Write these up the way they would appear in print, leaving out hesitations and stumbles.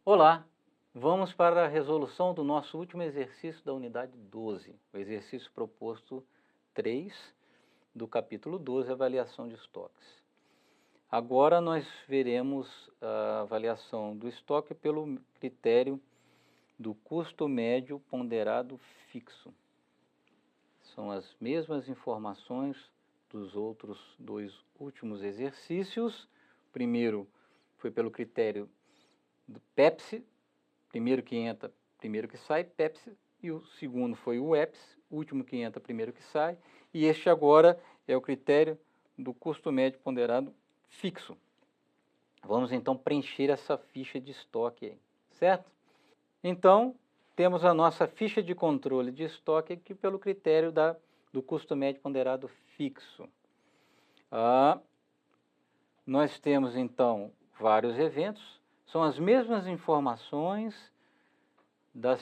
Olá, vamos para a resolução do nosso último exercício da unidade 12, o exercício proposto 3 do capítulo 12, avaliação de estoques. Agora nós veremos a avaliação do estoque pelo critério do custo médio ponderado fixo. São as mesmas informações dos outros dois últimos exercícios. O primeiro foi pelo critério do Pepsi, primeiro que entra, primeiro que sai, Pepsi, e o segundo foi o EPS, último que entra, primeiro que sai, e este agora é o critério do custo médio ponderado fixo. Vamos então preencher essa ficha de estoque aí, certo? Então, temos a nossa ficha de controle de estoque aqui pelo critério do custo médio ponderado fixo. Nós temos então vários eventos, são as mesmas informações das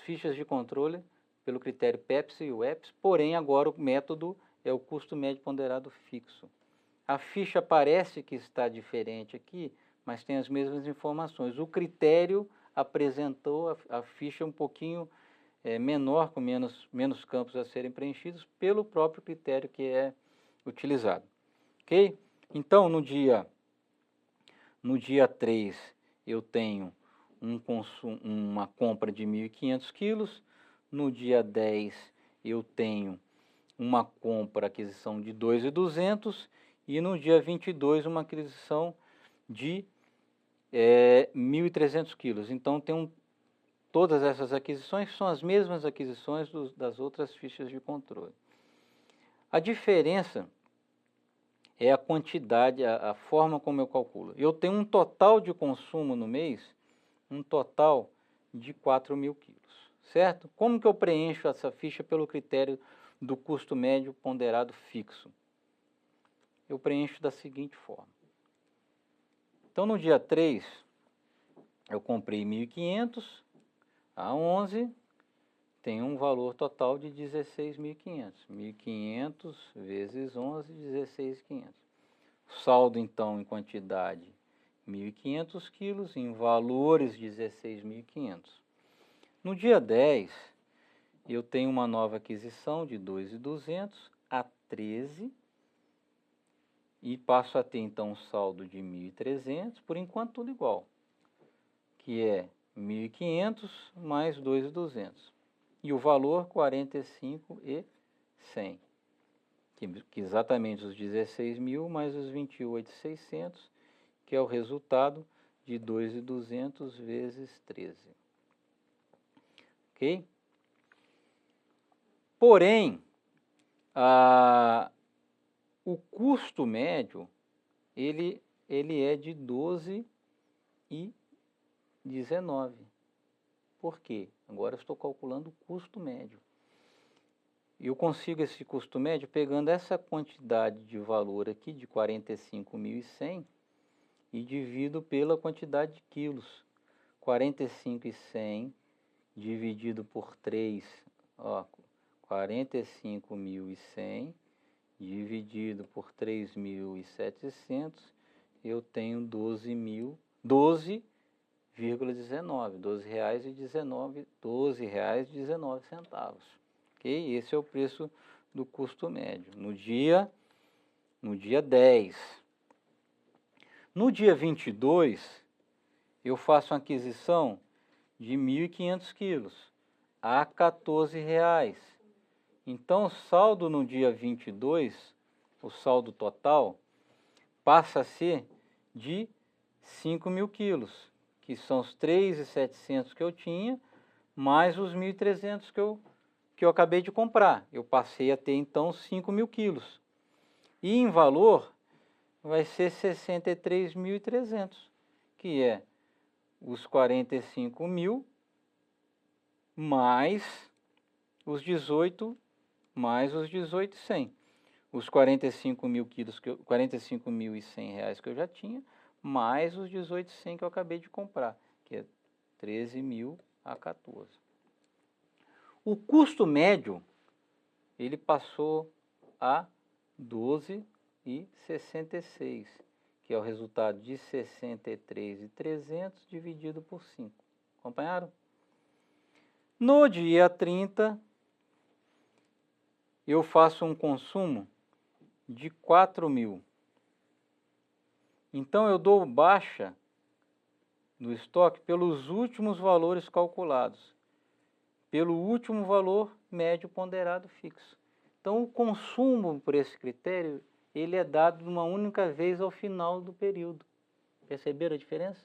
fichas de controle pelo critério Pepsi e o EPS, porém agora o método é o custo médio ponderado fixo. A ficha parece que está diferente aqui, mas tem as mesmas informações. O critério apresentou a ficha um pouquinho menor, com menos campos a serem preenchidos, pelo próprio critério que é utilizado. Ok? Então, no dia 3, eu tenho uma compra de 1.500 quilos. No dia 10, eu tenho uma compra, aquisição de 2.200. E no dia 22, uma aquisição de 1.300 quilos. Então, todas essas aquisições são as mesmas aquisições das outras fichas de controle. A diferença é a quantidade, a forma como eu calculo. Eu tenho um total de consumo no mês, um total de 4.000 quilos, certo? Como que eu preencho essa ficha pelo critério do custo médio ponderado fixo? Eu preencho da seguinte forma. Então, no dia 3, eu comprei 1.500 a 11, tem um valor total de 16.500. 1.500 vezes 11, 16.500. Saldo, então, em quantidade, 1.500 quilos, em valores, 16.500. No dia 10, eu tenho uma nova aquisição de 2.200 a 13 e passo a ter, então, um saldo de 1.300, por enquanto tudo igual, que é 1.500 mais 2.200. E o valor, 45.100. Que exatamente os 16.000 mais os 28.600, que é o resultado de 2.200 vezes 13. Ok? Porém, o custo médio, ele é de 12,19. Por quê? Agora eu estou calculando o custo médio. Eu consigo esse custo médio pegando essa quantidade de valor aqui, de 45.100, e divido pela quantidade de quilos. 45.100 dividido por 3, 45.100 dividido por 3.700, eu tenho 12,19, R$12,19. Ok? Esse é o preço do custo médio no dia 10. No dia 22, eu faço uma aquisição de 1.500 quilos a R$14. Então, o saldo no dia 22, o saldo total, passa a ser de 5.000 quilos, que são os 3.700 que eu tinha, mais os 1.300 que eu acabei de comprar. Eu passei a ter, então, 5.000 quilos. E em valor, vai ser 63.300, que é os 45.000 mais os 18 mais os 18.100. Os 45.000 quilos, 45.100 reais que eu já tinha, mais os 18.100 que eu acabei de comprar, que é 13.000 a 14. O custo médio, ele passou a 12,66, que é o resultado de 63.300 dividido por 5. Acompanharam? No dia 30, eu faço um consumo de 4.000. Então, eu dou baixa do estoque pelos últimos valores calculados, pelo último valor médio ponderado fixo. Então, o consumo por esse critério, ele é dado uma única vez ao final do período. Perceberam a diferença?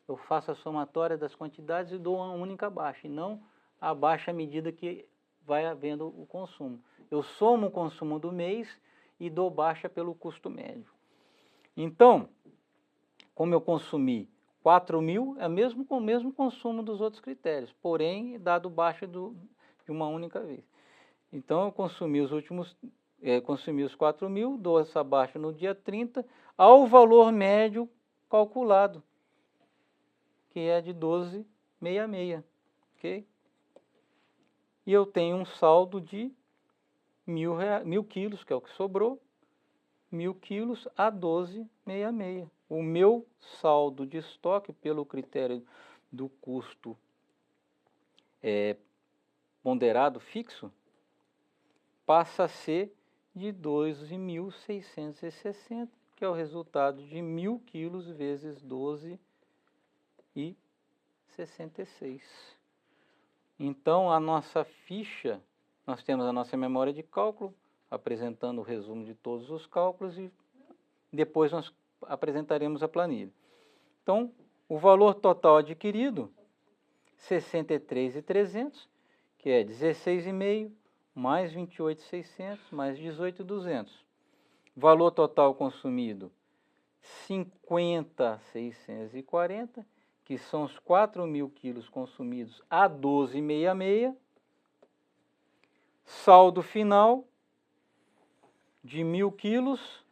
Eu faço a somatória das quantidades e dou uma única baixa, e não a baixa à medida que vai havendo o consumo. Eu somo o consumo do mês e dou baixa pelo custo médio. Então, como eu consumi 4.000, é mesmo com o mesmo consumo dos outros critérios, porém, dado baixa de uma única vez. Então, eu consumi os 4.000, dou essa baixa no dia 30, ao valor médio calculado, que é de 12,66, ok? E eu tenho um saldo de 1.000 quilos, que é o que sobrou, 1.000 quilos a 12,66. O meu saldo de estoque, pelo critério do custo ponderado fixo, passa a ser de 12.660, que é o resultado de 1.000 quilos vezes 12,66. Então, a nossa ficha, nós temos a nossa memória de cálculo, apresentando o resumo de todos os cálculos, e depois nós apresentaremos a planilha. Então, o valor total adquirido, 63.300, que é 16,5 mais 28.600 mais 18.200. Valor total consumido, 50.640, que são os 4.000 quilos consumidos a 12,66. Saldo final de 1.000 quilos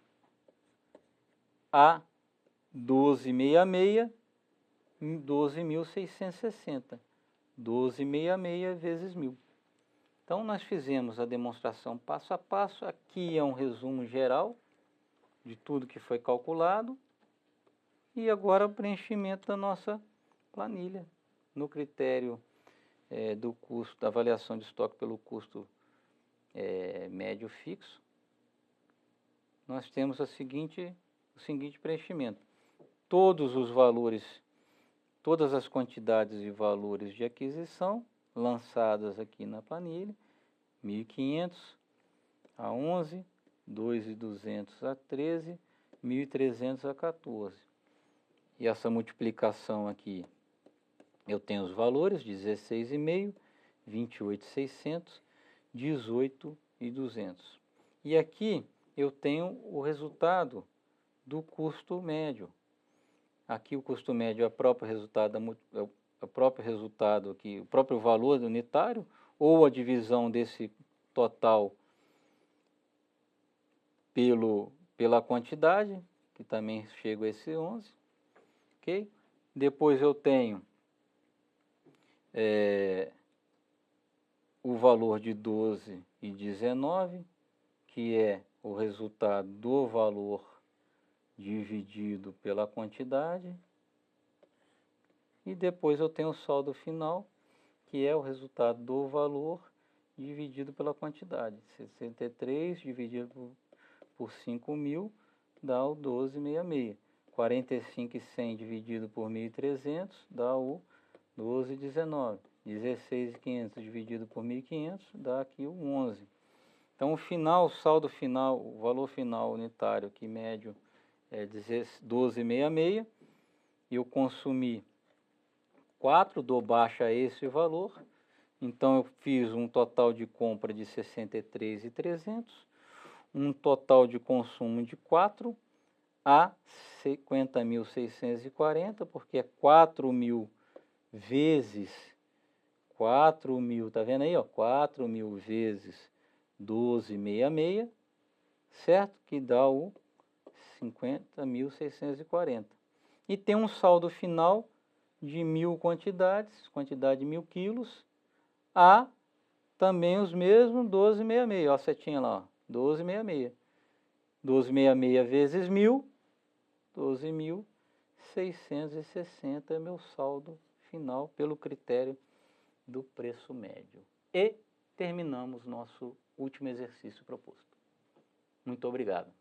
a 12,66, 12.660. 12,66 vezes 1.000. Então, nós fizemos a demonstração passo a passo. Aqui é um resumo geral de tudo que foi calculado. E agora o preenchimento da nossa planilha. No critério do custo, da avaliação de estoque pelo custo médio fixo, nós temos o seguinte preenchimento. Todos os valores, todas as quantidades e valores de aquisição lançadas aqui na planilha, 1.500 a 11, 2.200 a 13, 1.300 a 14. E essa multiplicação aqui, eu tenho os valores, 16,5, 28.600, 18.200. E aqui eu tenho o resultado do custo médio. Aqui o custo médio é o próprio resultado aqui, o próprio valor unitário, ou a divisão desse total pela quantidade, que também chega a esse 11, ok? Depois eu tenho o valor de 12 e 19, que é o resultado do valor dividido pela quantidade. E depois eu tenho o saldo final, que é o resultado do valor dividido pela quantidade. 63 dividido por 5.000 dá o 12,66. 45.100 dividido por 1.300 dá o 12,19. 16.500 dividido por 1.500 dá aqui o 11. Então, o saldo final, o valor final unitário, que médio é 12,66. Eu consumi 4, dou baixa a esse valor. Então, eu fiz um total de compra de 63.300, um total de consumo de 4 a 50.640, porque é 4.000 vezes 4.000, tá vendo aí, ó? 4.000 vezes 12,66, certo? Que dá o 50.640. E tem um saldo final de 1.000 quantidades, quantidade de 1.000 quilos, a também os mesmos 12,66, ó, a setinha lá, ó, 12,66. 12,66 vezes 1.000, 12.660 é meu saldo final pelo critério do preço médio. E terminamos nosso último exercício proposto. Muito obrigado.